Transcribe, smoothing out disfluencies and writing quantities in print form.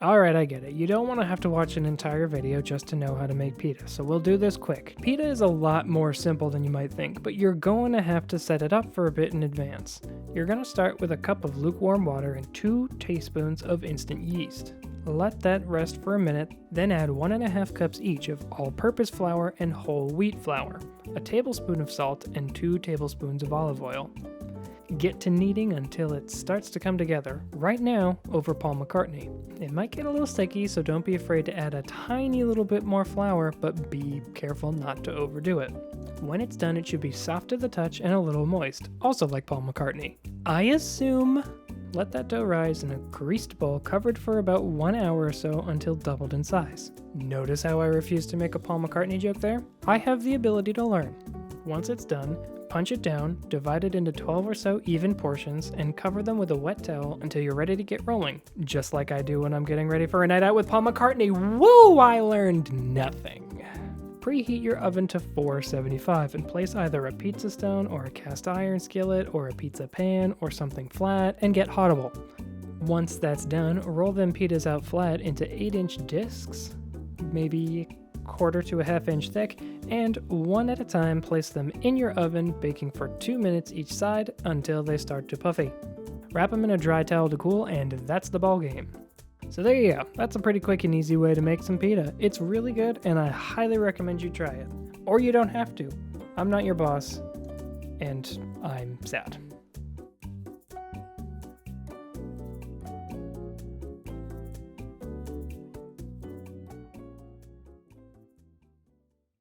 Alright, I get it. You don't want to have to watch an entire video just to know how to make pita, so we'll do this quick. Pita is a lot more simple than you might think, but you're going to have to set it up for a bit in advance. You're going to start with a cup of lukewarm water and 2 teaspoons of instant yeast. Let that rest for a minute, then add 1.5 cups each of all-purpose flour and whole wheat flour, a tablespoon of salt, and 2 tablespoons of olive oil. Get to kneading until it starts to come together, right now over Paul McCartney. It might get a little sticky, so don't be afraid to add a tiny little bit more flour, but be careful not to overdo it. When it's done, it should be soft to the touch and a little moist, also like Paul McCartney. I assume. Let that dough rise in a greased bowl covered for about 1 hour or so until doubled in size. Notice how I refused to make a Paul McCartney joke there? I have the ability to learn. Once it's done, punch it down, divide it into 12 or so even portions, and cover them with a wet towel until you're ready to get rolling. Just like I do when I'm getting ready for a night out with Paul McCartney. Woo! I learned nothing. Preheat your oven to 475 and place either a pizza stone or a cast iron skillet or a pizza pan or something flat and get hottable. Once that's done, roll them pitas out flat into 8-inch discs, maybe 1/4 to a 1/2 inch thick, and one at a time place them in your oven, baking for 2 minutes each side until they start to puffy. Wrap them in a dry towel to cool, and that's the ball game. So there you go. That's a pretty quick and easy way to make some pita. It's really good, and I highly recommend you try it. Or you don't have to. I'm not your boss, and I'm sad.